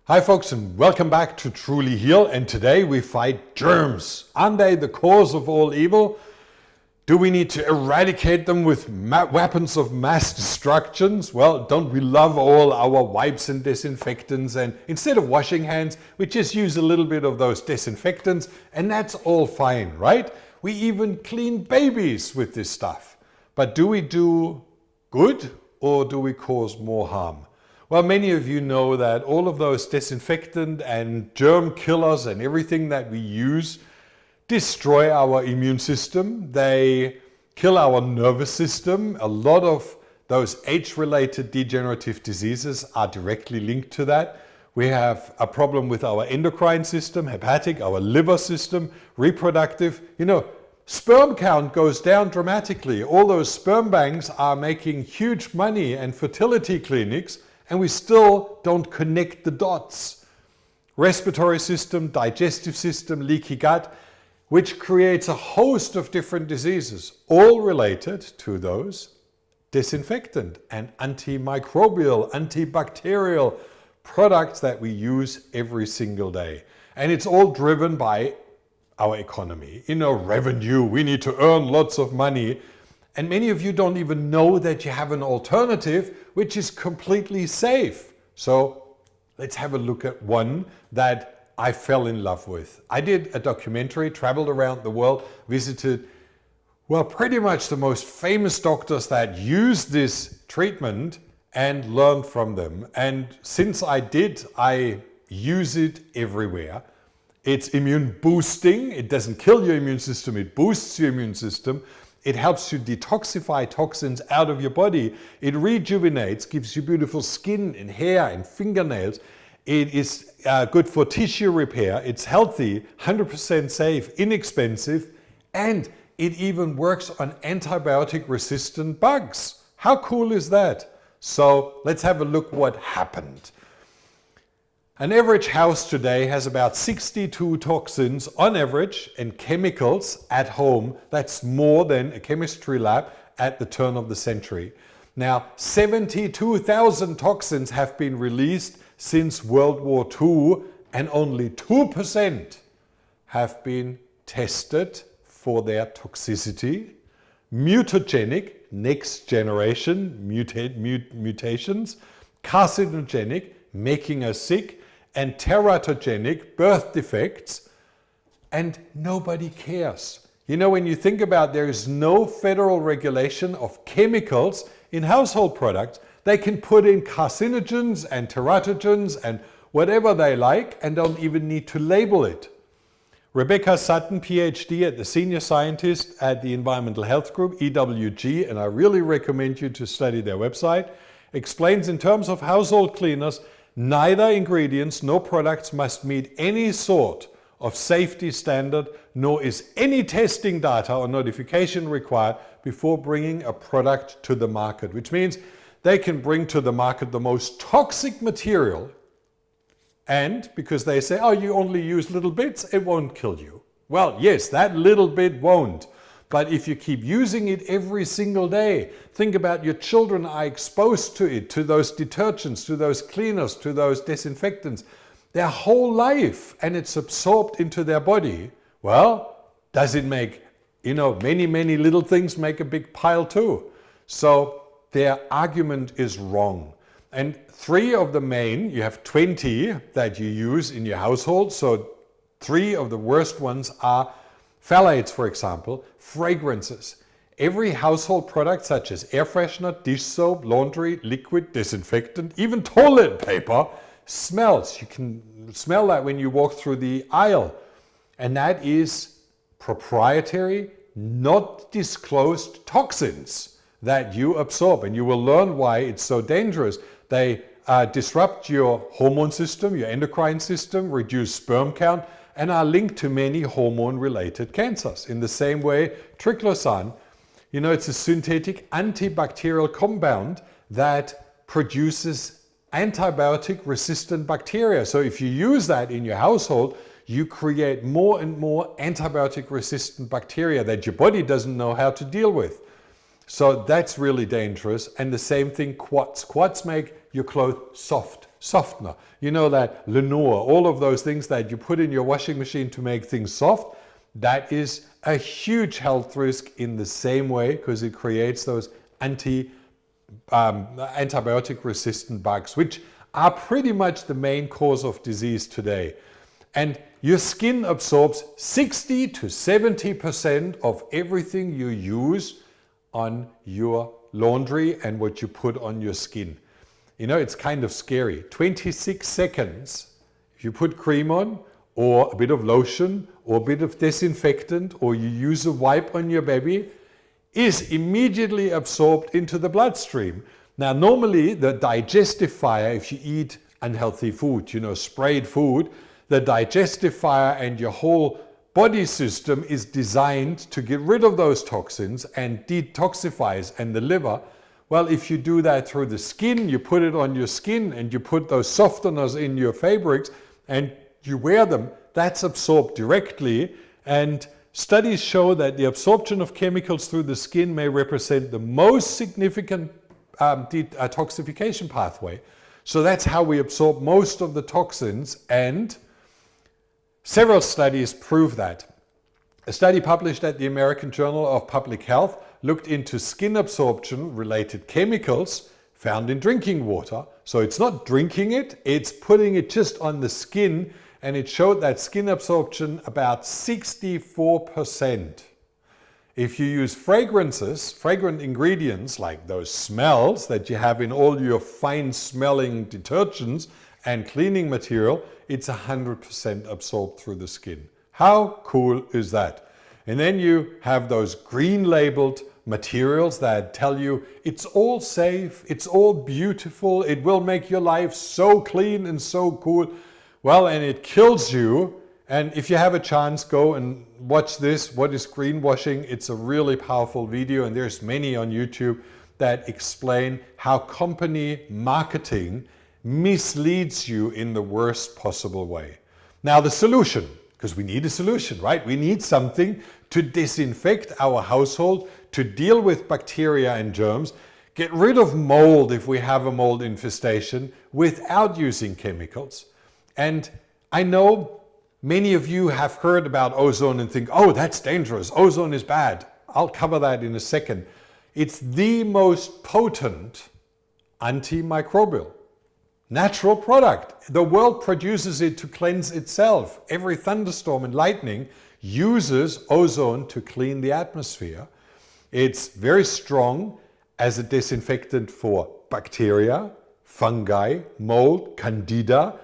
Hi folks, and welcome back to Truly Heal, and today we fight germs. Aren't they the cause of all evil? Do we need to eradicate them with weapons of mass destruction? Well, don't we love all our wipes and disinfectants, and instead of washing hands we just use a little bit of those disinfectants and that's all fine, right? We even clean babies with this stuff. But do we do good or do we cause more harm? Well, many of you know that all of those disinfectant and germ killers and everything that we use destroy our immune system. They kill our nervous system. A lot of those age-related degenerative diseases are directly linked to that. We have a problem with our endocrine system, hepatic, our liver system, reproductive. Sperm count goes down dramatically. All those sperm banks are making huge money, and fertility clinics, and we still don't connect the dots. Respiratory system, digestive system, leaky gut, which creates a host of different diseases, all related to those disinfectant and antimicrobial, antibacterial products that we use every single day. And it's all driven by our economy. Revenue, we need to earn lots of money. And many of you don't even know that you have an alternative which is completely safe. So let's have a look at one that I fell in love with. I did a documentary, traveled around the world, visited, pretty much the most famous doctors that use this treatment and learned from them. And since I did, I use it everywhere. It's immune boosting. It doesn't kill your immune system, it boosts your immune system. It helps you detoxify toxins out of your body. It rejuvenates, gives you beautiful skin and hair and fingernails. It is good for tissue repair. It's healthy, 100% safe, inexpensive, and it even works on antibiotic-resistant bugs. How cool is that? So let's have a look what happened. An average house today has about 62 toxins on average and chemicals at home. That's more than a chemistry lab at the turn of the century. Now, 72,000 toxins have been released since World War II, and only 2% have been tested for their toxicity, mutagenic, next generation mutations, carcinogenic, making us sick, and teratogenic, birth defects, and nobody cares. When you think about, there is no federal regulation of chemicals in household products. They can put in carcinogens and teratogens and whatever they like and don't even need to label it. Rebecca Sutton, PhD at the senior scientist at the Environmental Health Group, EWG, and I really recommend you to study their website, explains in terms of household cleaners, neither ingredients nor products must meet any sort of safety standard, nor is any testing data or notification required before bringing a product to the market, which means they can bring to the market the most toxic material, and because they say, you only use little bits, it won't kill you. Well, yes, that little bit won't. But if you keep using it every single day, think about your children are exposed to it, to those detergents, to those cleaners, to those disinfectants, their whole life, and it's absorbed into their body. Well, does it make, many, many little things make a big pile too? So their argument is wrong. And 3 of the main, you have 20 that you use in your household. So 3 of the worst ones are phthalates, for example, fragrances. Every household product such as air freshener, dish soap, laundry, liquid, disinfectant, even toilet paper smells. You can smell that when you walk through the aisle. And that is proprietary, not disclosed toxins that you absorb. And you will learn why it's so dangerous. They disrupt your hormone system, your endocrine system, reduce sperm count, and are linked to many hormone-related cancers. In the same way, triclosan, it's a synthetic antibacterial compound that produces antibiotic-resistant bacteria. So if you use that in your household, you create more and more antibiotic-resistant bacteria that your body doesn't know how to deal with. So that's really dangerous. And the same thing, quartz. Quartz make your clothes soft, softener. You know that Lenore, all of those things that you put in your washing machine to make things soft, that is a huge health risk in the same way because it creates those antibiotic resistant bugs, which are pretty much the main cause of disease today. And your skin absorbs 60 to 70% of everything you use on your laundry and what you put on your skin. You know, it's kind of scary. 26 seconds, if you put cream on, or a bit of lotion, or a bit of disinfectant, or you use a wipe on your baby, is immediately absorbed into the bloodstream. Now, normally the digestive fire, if you eat unhealthy food, you know, sprayed food, the digestive fire and your whole body system is designed to get rid of those toxins and detoxifies, and the liver, well, if you do that through the skin, you put it on your skin and you put those softeners in your fabrics and you wear them, that's absorbed directly. And studies show that the absorption of chemicals through the skin may represent the most significant detoxification pathway. So that's how we absorb most of the toxins, and several studies prove that. A study published at the American Journal of Public Health looked into skin absorption related chemicals found in drinking water. So it's not drinking it, it's putting it just on the skin, and it showed that skin absorption about 64%. If you use fragrances, fragrant ingredients like those smells that you have in all your fine smelling detergents and cleaning material, it's 100% absorbed through the skin. How cool is that? And then you have those green labeled materials that tell you it's all safe, it's all beautiful, it will make your life so clean and so cool. Well, and it kills you. And if you have a chance, go and watch this, What is Greenwashing? It's a really powerful video, and there's many on YouTube that explain how company marketing misleads you in the worst possible way. Now the solution, because we need a solution, right? We need something to disinfect our household, to deal with bacteria and germs, get rid of mold if we have a mold infestation without using chemicals. And I know many of you have heard about ozone and think, oh, that's dangerous, ozone is bad. I'll cover that in a second. It's the most potent antimicrobial natural product. The world produces it to cleanse itself. Every thunderstorm and lightning uses ozone to clean the atmosphere. It's very strong as a disinfectant for bacteria, fungi, mold, candida,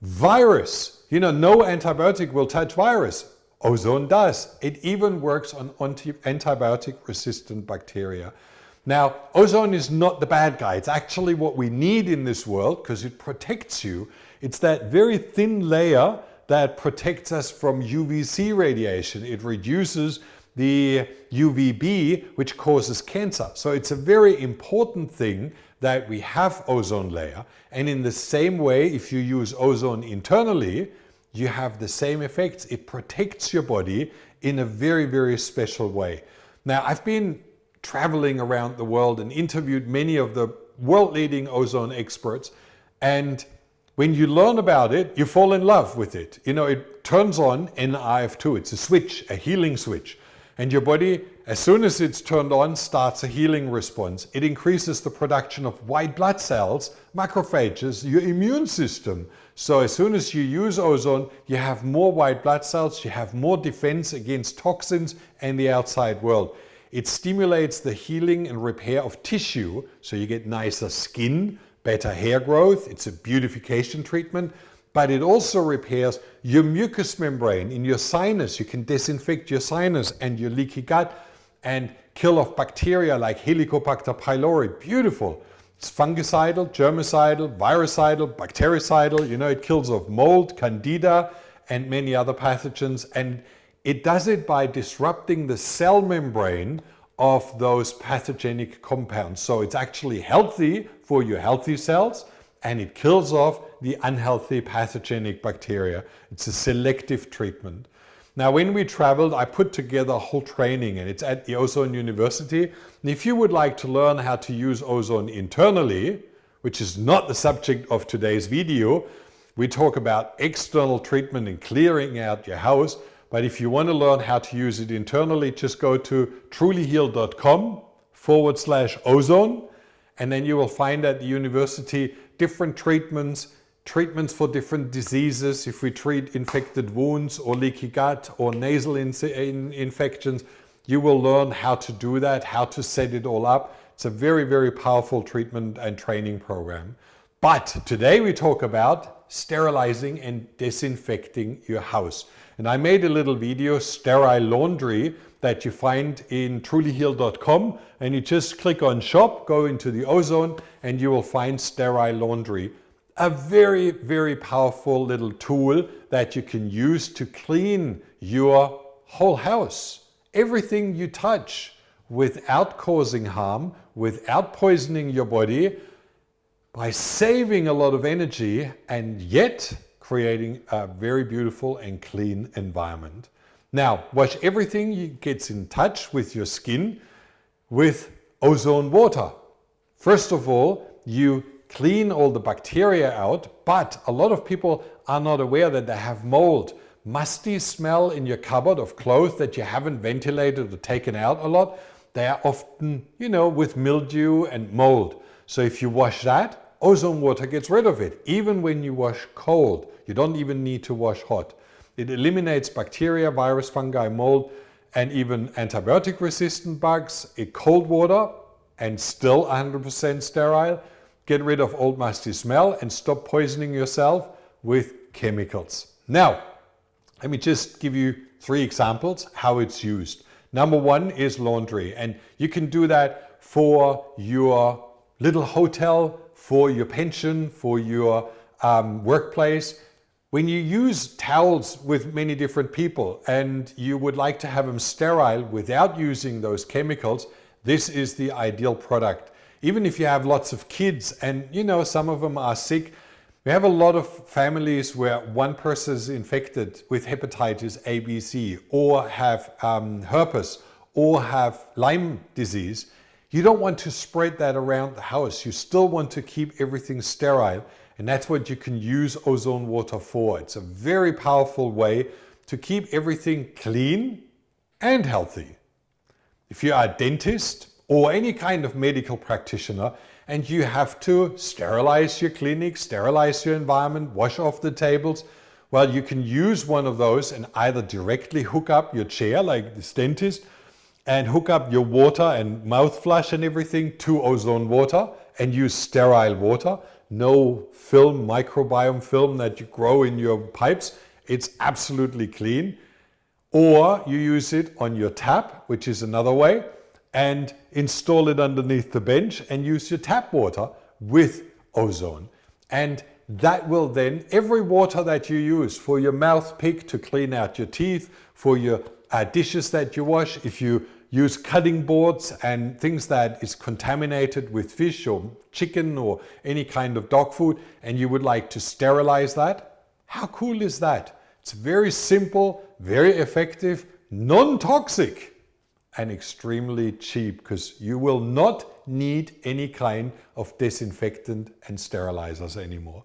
virus. You know, no antibiotic will touch virus. Ozone does. It even works on antibiotic resistant bacteria. Now, ozone is not the bad guy. It's actually what we need in this world because it protects you. It's that very thin layer that protects us from UVC radiation. It reduces the UVB, which causes cancer. So it's a very important thing that we have ozone layer. And in the same way, if you use ozone internally, you have the same effects. It protects your body in a very, very special way. Now, I've been traveling around the world and interviewed many of the world-leading ozone experts. And when you learn about it, you fall in love with it. You know, it turns on NRF2. It's a switch, a healing switch. And your body, as soon as it's turned on, starts a healing response. It increases the production of white blood cells, macrophages, your immune system. So as soon as you use ozone, you have more white blood cells, you have more defense against toxins and the outside world. It stimulates the healing and repair of tissue, so you get nicer skin, better hair growth. It's a beautification treatment, but it also repairs your mucous membrane in your sinus. You can disinfect your sinus and your leaky gut and kill off bacteria like Helicobacter pylori. Beautiful. It's fungicidal, germicidal, virucidal, bactericidal. You know, it kills off mold, candida, and many other pathogens. And it does it by disrupting the cell membrane of those pathogenic compounds. So it's actually healthy for your healthy cells, and it kills off the unhealthy pathogenic bacteria. It's a selective treatment. Now, when we traveled, I put together a whole training, and it's at the Ozone University. And if you would like to learn how to use ozone internally, which is not the subject of today's video. We talk about external treatment and clearing out your house. But if you want to learn how to use it internally, just go to trulyheal.com/ozone. And then you will find at the university different treatments for different diseases. If we treat infected wounds or leaky gut or nasal infections, you will learn how to do that, how to set it all up. It's a very, very powerful treatment and training program. But today we talk about sterilizing and disinfecting your house. And I made a little video, sterile laundry, that you find in trulyheal.com, and you just click on shop, go into the Ozone, and you will find sterile laundry. A very, very powerful little tool that you can use to clean your whole house. Everything you touch without causing harm, without poisoning your body, by saving a lot of energy and yet creating a very beautiful and clean environment. Now, wash everything that gets in touch with your skin with ozone water. First of all, you clean all the bacteria out, but a lot of people are not aware that they have mold. Musty smell in your cupboard of clothes that you haven't ventilated or taken out a lot. They are often, with mildew and mold. So if you wash that, ozone water gets rid of it. Even when you wash cold, you don't even need to wash hot. It eliminates bacteria, virus, fungi, mold, and even antibiotic resistant bugs in cold water, and still 100% sterile. Get rid of old musty smell and stop poisoning yourself with chemicals. Now, let me just give you 3 examples how it's used. Number 1 is laundry, and you can do that for your little hotel, for your pension, for your workplace. When you use towels with many different people and you would like to have them sterile without using those chemicals, this is the ideal product. Even if you have lots of kids and some of them are sick, we have a lot of families where one person is infected with hepatitis A, B, C, or have herpes, or have Lyme disease. You don't want to spread that around the house. You still want to keep everything sterile. And that's what you can use ozone water for. It's a very powerful way to keep everything clean and healthy. If you are a dentist or any kind of medical practitioner and you have to sterilize your clinic, sterilize your environment, wash off the tables, well, you can use one of those and either directly hook up your chair like this dentist and hook up your water and mouth flush and everything to ozone water and use sterile water. No film, microbiome film that you grow in your pipes. It's absolutely clean. Or you use it on your tap, which is another way, and install it underneath the bench and use your tap water with ozone. And that will then, every water that you use for your mouth pick to clean out your teeth, for your dishes that you wash, if you use cutting boards and things that is contaminated with fish or chicken or any kind of dog food, and you would like to sterilize that, how cool is that? It's very simple, very effective, non-toxic, and extremely cheap, because you will not need any kind of disinfectant and sterilizers anymore.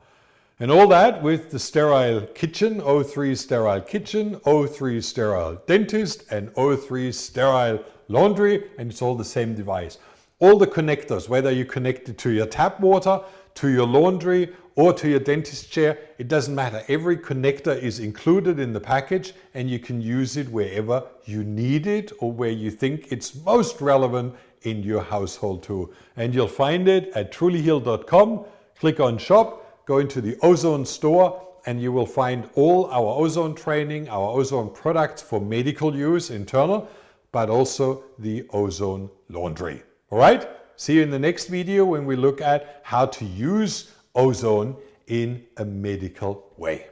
And all that with the sterile kitchen, O3 sterile kitchen, O3 sterile dentist, and O3 sterile laundry, and it's all the same device. All the connectors, whether you connect it to your tap water, to your laundry, or to your dentist chair, it doesn't matter. Every connector is included in the package and you can use it wherever you need it or where you think it's most relevant in your household too. And you'll find it at trulyheal.com, click on shop, go into the Ozone store, and you will find all our ozone training, our ozone products for medical use, internal, but also the ozone laundry. All right? See you in the next video when we look at how to use ozone in a medical way.